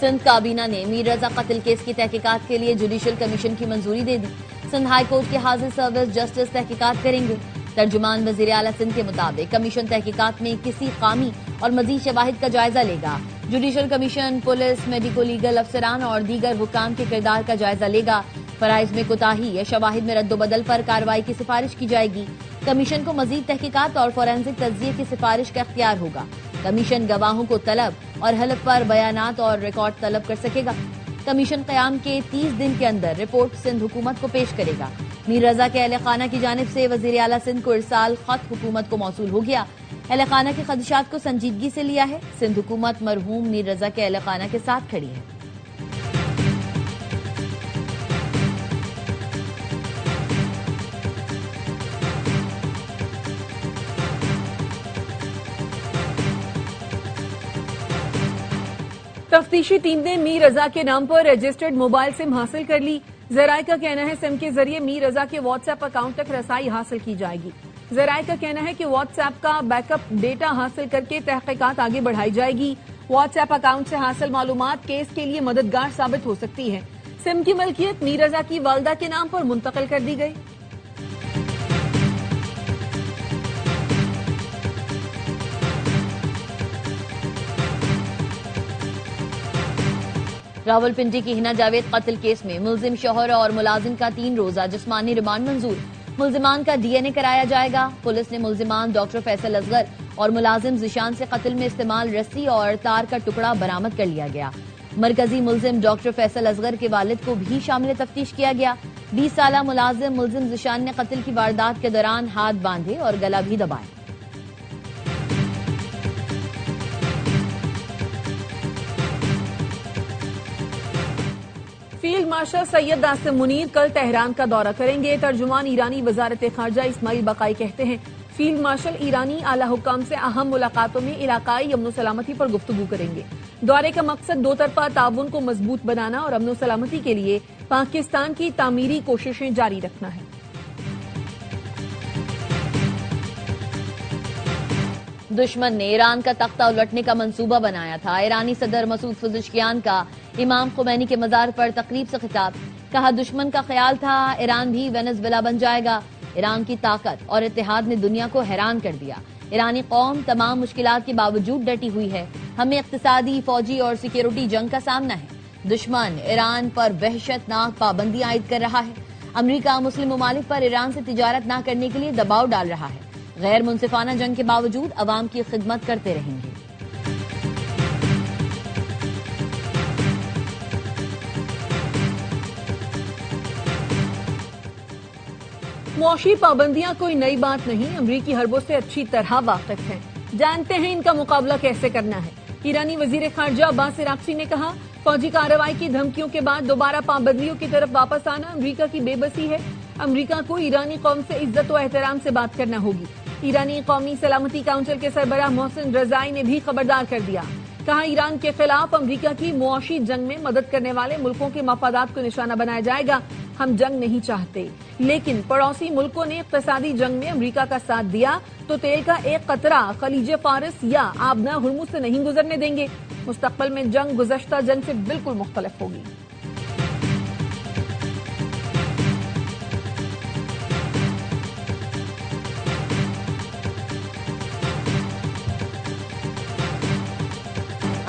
سندھ کابینہ نے میر رضا قتل کیس کی تحقیقات کے لیے جوڈیشل کمیشن کی منظوری دے دی۔ سندھ ہائی کورٹ کے حاضر سروس جسٹس تحقیقات کریں گے۔ ترجمان وزیر اعلیٰ سندھ کے مطابق کمیشن تحقیقات میں کسی خامی اور مزید شواہد کا جائزہ لے گا۔ Judicial commission police, medico legal افسران اور دیگر حکام کے کردار کا جائزہ لے گا۔ فرائض میں کوتاہی یا شواہد میں رد و بدل پر کارروائی کی سفارش کی جائے گی۔ کمیشن کو مزید تحقیقات اور فورینسک تجزیے کی سفارش کا اختیار ہوگا۔ کمیشن گواہوں کو طلب اور حلف پر بیانات اور ریکارڈ طلب کر سکے گا۔ کمیشن قیام کے 30 دن کے اندر رپورٹ سندھ حکومت کو پیش کرے گا۔ میر رضا کے اہل خانہ کی جانب سے وزیر اعلیٰ سندھ کو ارسال خط حکومت کو موصول ہو گیا۔ اہل خانہ کے خدشات کو سنجیدگی سے لیا ہے۔ سندھ حکومت مرحوم میر رضا کے اہل خانہ کے ساتھ کھڑی ہے۔ تفتیشی ٹیم نے میر رضا کے نام پر رجسٹرڈ موبائل سم حاصل کر لی۔ ذرائع کا کہنا ہے سم کے ذریعے میر رضا کے واٹس ایپ اکاؤنٹ تک رسائی حاصل کی جائے گی۔ ذرائع کا کہنا ہے کہ واٹس ایپ کا بیک اپ ڈیٹا حاصل کر کے تحقیقات آگے بڑھائی جائے گی۔ واٹس ایپ اکاؤنٹ سے حاصل معلومات کیس کے لیے مددگار ثابت ہو سکتی ہے۔ سم کی ملکیت میر رضا کی والدہ کے نام پر منتقل کر دی گئی۔ راولپنڈی کی ہنا جاوید قتل کیس میں ملزم شوہر اور ملازم کا 3 روزہ جسمانی ریمانڈ منظور۔ ملزمان کا ڈی این اے کرایا جائے گا۔ پولیس نے ملزمان ڈاکٹر فیصل اصغر اور ملازم ذیشان سے قتل میں استعمال رسی اور تار کا ٹکڑا برآمد کر لیا گیا۔ مرکزی ملزم ڈاکٹر فیصل اصغر کے والد کو بھی شامل تفتیش کیا گیا۔ 20 سالہ ملزم ذیشان نے قتل کی واردات کے دوران ہاتھ باندھے اور گلا بھی دبایا۔ فیلڈ مارشل سید عاصم منیر کل تہران کا دورہ کریں گے۔ ترجمان ایرانی وزارت خارجہ اسماعیل بقائی کہتے ہیں فیلڈ مارشل ایرانی اعلی حکام سے اہم ملاقاتوں میں علاقائی امن و سلامتی پر گفتگو کریں گے۔ دورے کا مقصد 2 طرفہ تعاون کو مضبوط بنانا اور امن و سلامتی کے لیے پاکستان کی تعمیری کوششیں جاری رکھنا ہے۔ دشمن نے ایران کا تختہ الٹنے کا منصوبہ بنایا تھا۔ ایرانی صدر مسعود پزشکیان کا امام خمینی کے مزار پر تقریب سے خطاب، کہا دشمن کا خیال تھا ایران بھی وینزویلا بن جائے گا۔ ایران کی طاقت اور اتحاد نے دنیا کو حیران کر دیا۔ ایرانی قوم تمام مشکلات کے باوجود ڈٹی ہوئی ہے۔ ہمیں اقتصادی، فوجی اور سیکیورٹی جنگ کا سامنا ہے۔ دشمن ایران پر وحشت ناک پابندیاں عائد کر رہا ہے۔ امریکہ مسلم ممالک پر ایران سے تجارت نہ کرنے کے لیے دباؤ ڈال رہا ہے۔ غیر منصفانہ جنگ کے باوجود عوام کی خدمت کرتے رہیں گے۔ معاشی پابندیاں کوئی نئی بات نہیں، امریکی حربوں سے اچھی طرح واقف ہیں، جانتے ہیں ان کا مقابلہ کیسے کرنا ہے۔ ایرانی وزیر خارجہ عباس عراقچی نے کہا فوجی کارروائی کی دھمکیوں کے بعد دوبارہ پابندیوں کی طرف واپس آنا امریکہ کی بے بسی ہے۔ امریکہ کو ایرانی قوم سے عزت و احترام سے بات کرنا ہوگی۔ ایرانی قومی سلامتی کونسل کے سربراہ محسن رضائی نے بھی خبردار کر دیا، کہا ایران کے خلاف امریکہ کی معاشی جنگ میں مدد کرنے والے ملکوں کے مفادات کو نشانہ بنایا جائے گا۔ ہم جنگ نہیں چاہتے، لیکن پڑوسی ملکوں نے اقتصادی جنگ میں امریکہ کا ساتھ دیا تو تیل کا ایک قطرہ خلیج فارس یا آبنہ ہرمز سے نہیں گزرنے دیں گے۔ مستقبل میں جنگ گزشتہ جنگ سے بالکل مختلف ہوگی۔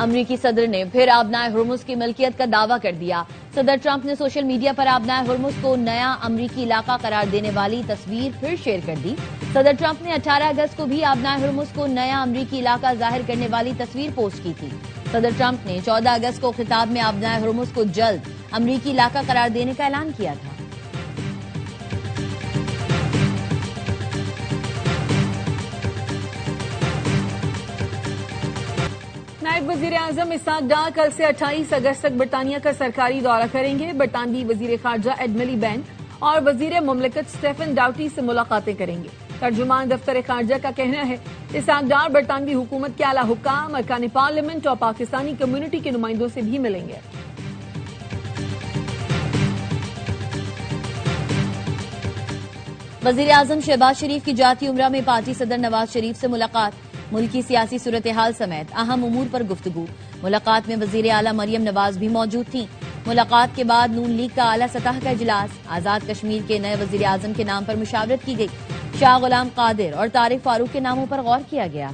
امریکی صدر نے پھر آبنائے ہرمز کی ملکیت کا دعویٰ کر دیا۔ صدر ٹرمپ نے سوشل میڈیا پر آبنائے ہرمز کو نیا امریکی علاقہ قرار دینے والی تصویر پھر شیئر کر دی۔ صدر ٹرمپ نے 18 اگست کو بھی آبنائے ہرمز کو نیا امریکی علاقہ ظاہر کرنے والی تصویر پوسٹ کی تھی۔ صدر ٹرمپ نے 14 اگست کو خطاب میں آبنائے ہرمز کو جلد امریکی علاقہ قرار دینے کا اعلان کیا تھا۔ نائب وزیر اعظم اسحاق ڈار کل سے 28 اگست تک برطانیہ کا سرکاری دورہ کریں گے۔ برطانوی وزیر خارجہ ایڈ ملی بین اور وزیر مملکت سٹیفن ڈاؤٹی سے ملاقاتیں کریں گے۔ ترجمان دفتر خارجہ کا کہنا ہے اسحاق ڈار برطانوی حکومت کے اعلیٰ حکام، ارکان پارلیمنٹ اور پاکستانی کمیونٹی کے نمائندوں سے بھی ملیں گے۔ وزیر اعظم شہباز شریف کی جاتی عمرہ میں پارٹی صدر نواز شریف سے ملاقات۔ ملکی سیاسی صورتحال سمیت اہم امور پر گفتگو. ملاقات میں وزیر اعلیٰ مریم نواز بھی موجود تھیں. ملاقات کے بعد نون لیگ کا اعلیٰ سطح کا اجلاس. آزاد کشمیر کے نئے وزیر اعظم کے نام پر مشاورت کی گئی. شاہ غلام قادر اور طارق فاروق کے ناموں پر غور کیا گیا.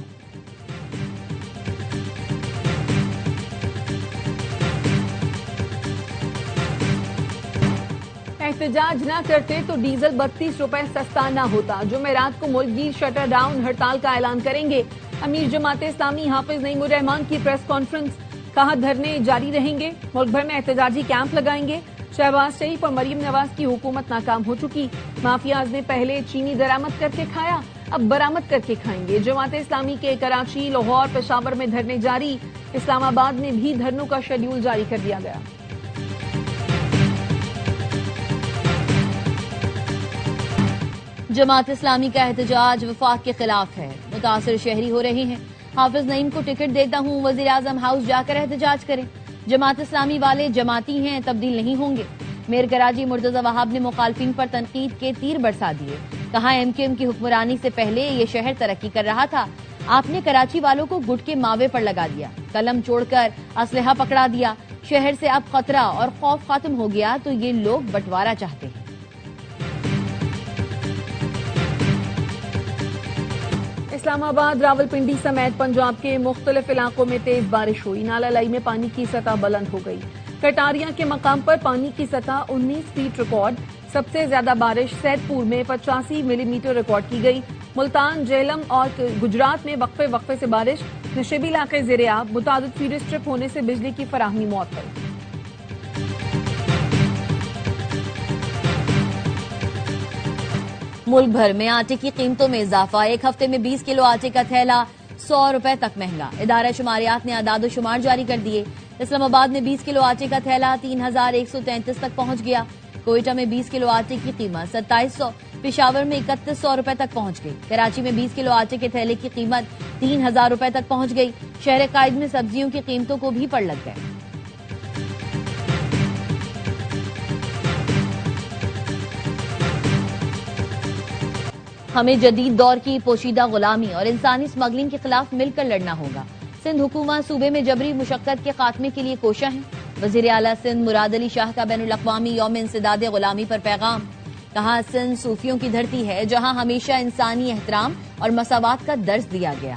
احتجاج نہ کرتے تو ڈیزل 32 روپے سستا نہ ہوتا. جمعرات کو ملک گیر شٹر ڈاؤن ہڑتال کا اعلان کریں گے. امیر جماعت اسلامی حافظ نعیم الرحمان کی پریس کانفرنس. کہا دھرنے جاری رہیں گے. ملک بھر میں احتجاجی کیمپ لگائیں گے. شہباز شریف اور مریم نواز کی حکومت ناکام ہو چکی. مافیاز نے پہلے چینی درآمد کر کے کھایا، اب برآمد کر کے کھائیں گے. جماعت اسلامی کے کراچی، لاہور، پشاور میں دھرنے جاری. اسلام آباد میں بھی دھرنوں کا شیڈول جاری کر دیا گیا. جماعت اسلامی کا احتجاج وفاق کے خلاف ہے. متاثر شہری ہو رہے ہیں. حافظ نعیم کو ٹکٹ دیتا ہوں، وزیر اعظم ہاؤس جا کر احتجاج کریں. جماعت اسلامی والے جماعتی ہیں، تبدیل نہیں ہوں گے. میر کراچی مرتضی وہاب نے مخالفین پر تنقید کے تیر برسا دیے. کہا ایم کیو ایم کی حکمرانی سے پہلے یہ شہر ترقی کر رہا تھا. آپ نے کراچی والوں کو گٹ کے ماوے پر لگا دیا، قلم چھوڑ کر اسلحہ پکڑا دیا. شہر سے اب خطرہ اور خوف ختم ہو گیا تو یہ لوگ بٹوارہ چاہتے ہیں. اسلام آباد، راولپنڈی سمیت پنجاب کے مختلف علاقوں میں تیز بارش ہوئی. نالا لائی میں پانی کی سطح بلند ہو گئی. کٹاریاں کے مقام پر پانی کی سطح 19 فیٹ ریکارڈ. سب سے زیادہ بارش سید پور میں 85 ملی میٹر ریکارڈ کی گئی. ملتان، جہلم اور گجرات میں وقفے سے بارش. نشیبی علاقے زیر آب. متعدد فیڈر اسٹرپ ہونے سے بجلی کی فراہمی معطل. ملک بھر میں آٹے کی قیمتوں میں اضافہ. ایک ہفتے میں 20 کلو آٹے کا تھیلا 100 روپے تک مہنگا. ادارہ شماریات نے اعداد و شمار جاری کر دیے. اسلام آباد میں 20 کلو آٹے کا تھیلا 3133 تک پہنچ گیا. کوئٹہ میں 20 کلو آٹے کی قیمت 2700. پشاور میں 3100 روپے تک پہنچ گئی. کراچی میں 20 کلو آٹے کے تھیلے کی قیمت 3000 روپے تک پہنچ گئی. شہر قائد میں سبزیوں کی قیمتوں کو بھی پڑ لگ گئے. ہمیں جدید دور کی پوشیدہ غلامی اور انسانی اسمگلنگ کے خلاف مل کر لڑنا ہوگا. سندھ حکومت صوبے میں جبری مشقت کے خاتمے کے لیے کوشاں ہے. وزیر اعلیٰ سندھ مراد علی شاہ کا بین الاقوامی یوم انسداد غلامی پر پیغام. کہا سندھ صوفیوں کی دھرتی ہے جہاں ہمیشہ انسانی احترام اور مساوات کا درس دیا گیا.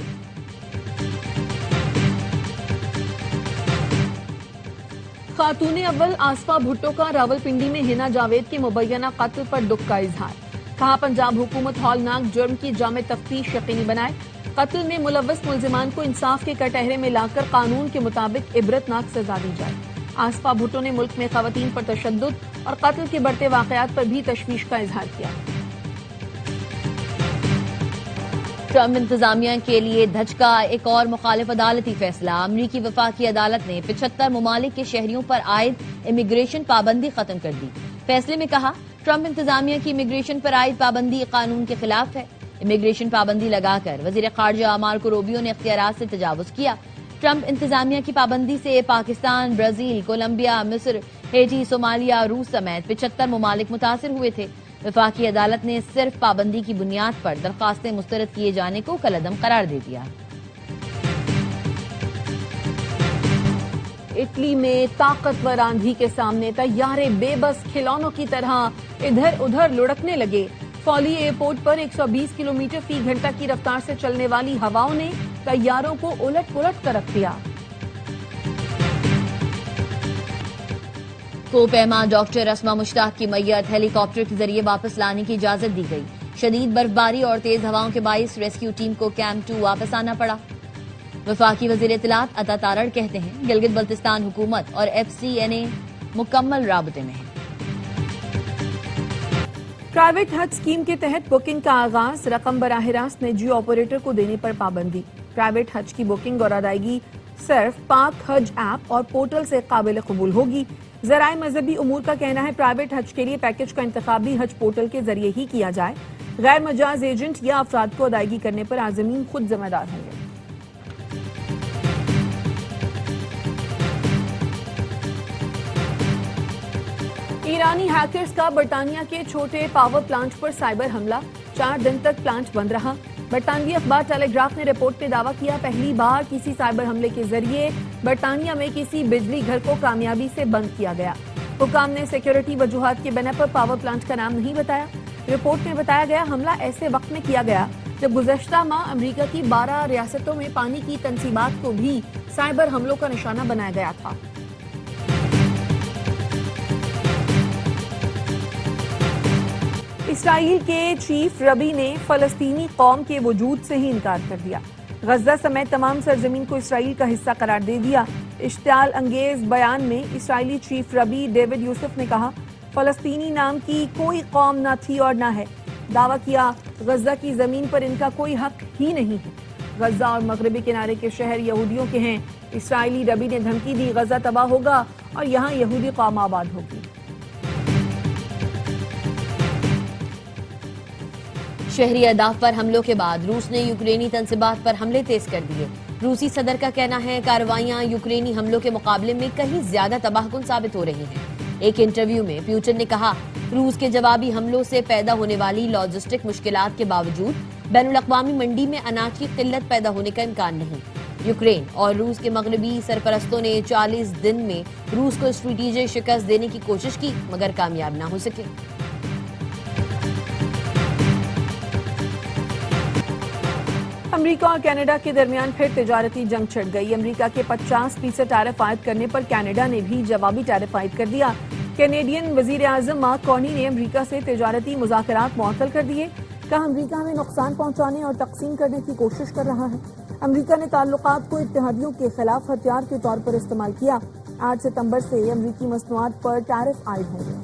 خاتون اول آصفہ بھٹو کا راولپنڈی میں ہنا جاوید کے مبینہ قتل پر دکھ کا اظہار. کہا پنجاب حکومت ہولناک جرم کی جامع تفتیش یقینی بنائے. قتل میں ملوث ملزمان کو انصاف کے کٹہرے میں لا کر قانون کے مطابق عبرتناک سزا دی جائے. آصفہ بھٹو نے ملک میں خواتین پر تشدد اور قتل کے بڑھتے واقعات پر بھی تشویش کا اظہار کیا. ٹرمپ انتظامیہ کے لیے دھچکا. ایک اور مخالف عدالتی فیصلہ. امریکی وفاقی عدالت نے 75 ممالک کے شہریوں پر عائد امیگریشن پابندی ختم کر دی. فیصلے میں کہا ٹرمپ انتظامیہ کی امیگریشن پر عائد پابندی قانون کے خلاف ہے. امیگریشن پابندی لگا کر وزیر خارجہ مارکو روبیو نے اختیارات سے تجاوز کیا. ٹرمپ انتظامیہ کی پابندی سے پاکستان، برازیل، کولمبیا، مصر، ہیٹی، صومالیہ، روس سمیت 75 ممالک متاثر ہوئے تھے. وفاقی عدالت نے صرف پابندی کی بنیاد پر درخواستیں مسترد کیے جانے کو کالعدم قرار دے دیا. اٹلی میں طاقتور آندھی کے سامنے طیارے بے بس کھلونوں کی طرح ادھر ادھر لڑکنے لگے. فولی ایئرپورٹ پر 120 کلومیٹر فی گھنٹہ کی رفتار سے چلنے والی ہواؤں نے طیاروں کو الٹ پلٹ کر رکھ دیا. کو پیما ڈاکٹر اسما مشتاق کی میت ہیلی کاپٹر کے ذریعے واپس لانے کی اجازت دی گئی. شدید برفباری اور تیز ہواؤں کے باعث ریسکیو ٹیم کو کیمپ 2 واپس آنا پڑا. وفاقی وزیر اطلاعات عطا تارڑ کہتے ہیں گلگت بلتستان حکومت اور ایف سی این اے مکمل رابطے میں ہیں. پرائیویٹ حج اسکیم کے تحت بکنگ کا آغاز. رقم براہ راست نجی آپریٹر کو دینے پر پابندی. پرائیویٹ حج کی بکنگ اور ادائیگی صرف پاک حج ایپ اور پورٹل سے قابل قبول ہوگی. ذرائع مذہبی امور کا کہنا ہے پرائیویٹ حج کے لیے پیکج کا انتخاب بھی حج پورٹل کے ذریعے ہی کیا جائے. غیر مجاز ایجنٹ یا افراد کو ادائیگی کرنے پر عازمین خود ذمہ دار ہوں گے. ایرانی ہیکرز کا برطانیہ کے چھوٹے پاور پلانٹ پر سائبر حملہ. 4 دن تک پلانٹ بند رہا. برطانوی اخبار ٹیلیگراف نے رپورٹ میں دعویٰ کیا پہلی بار کسی سائبر حملے کے ذریعے برطانیہ میں کسی بجلی گھر کو کامیابی سے بند کیا گیا۔ حکام نے سیکیورٹی وجوہات کے بنا پر پاور پلانٹ کا نام نہیں بتایا۔ رپورٹ میں بتایا گیا حملہ ایسے وقت میں کیا گیا جب گزشتہ ماہ امریکہ کی 12 ریاستوں میں پانی کی تنصیبات کو بھی سائبر حملوں کا نشانہ بنایا گیا تھا۔ اسرائیل کے چیف ربی نے فلسطینی قوم کے وجود سے ہی انکار کر دیا۔ غزہ سمیت تمام سرزمین کو اسرائیل کا حصہ قرار دے دیا۔ اشتعال انگیز بیان میں اسرائیلی چیف ربی ڈیوڈ یوسف نے کہا فلسطینی نام کی کوئی قوم نہ تھی اور نہ ہے۔ دعویٰ کیا غزہ کی زمین پر ان کا کوئی حق ہی نہیں ہے۔ غزہ اور مغربی کنارے کے شہر یہودیوں کے ہیں۔ اسرائیلی ربی نے دھمکی دی غزہ تباہ ہوگا اور یہاں یہودی قوم آباد ہوگی۔ شہری اہداف پر حملوں کے بعد روس نے یوکرینی تنصیبات پر حملے تیز کر دیے۔ روسی صدر کا کہنا ہے کارروائیاں یوکرینی حملوں کے مقابلے میں کہیں زیادہ تباہ کن ثابت ہو رہی ہیں۔ ایک انٹرویو میں پیوٹن نے کہا روس کے جوابی حملوں سے پیدا ہونے والی لاجسٹک مشکلات کے باوجود بین الاقوامی منڈی میں اناج کی قلت پیدا ہونے کا امکان نہیں۔ یوکرین اور روس کے مغربی سرپرستوں نے 40 دن میں روس کو اسٹریٹجک شکست دینے کی کوشش کی مگر کامیاب نہ ہو سکے۔ امریکہ اور کینیڈا کے درمیان پھر تجارتی جنگ چھڑ گئی۔ امریکہ کے 50% ٹیرف عائد کرنے پر کینیڈا نے بھی جوابی ٹیرف عائد کر دیا۔ کینیڈین وزیر اعظم مارک کارنی نے امریکہ سے تجارتی مذاکرات معطل کر دیے۔ کہا امریکہ ہمیں نقصان پہنچانے اور تقسیم کرنے کی کوشش کر رہا ہے۔ امریکہ نے تعلقات کو اتحادیوں کے خلاف ہتھیار کے طور پر استعمال کیا۔ 8 ستمبر سے امریکی مصنوعات پر ٹیرف عائد ہوں گے۔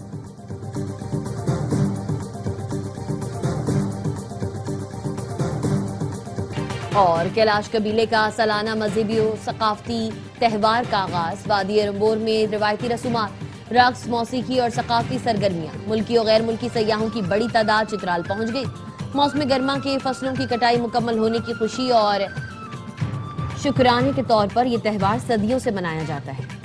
اور کیلاش قبیلے کا سالانہ مذہبی و ثقافتی تہوار کا آغاز۔ وادی رمبور میں روایتی رسومات، رقص، موسیقی اور ثقافتی سرگرمیاں۔ ملکی اور غیر ملکی سیاحوں کی بڑی تعداد چترال پہنچ گئی۔ موسم گرما کے فصلوں کی کٹائی مکمل ہونے کی خوشی اور شکرانے کے طور پر یہ تہوار صدیوں سے منایا جاتا ہے۔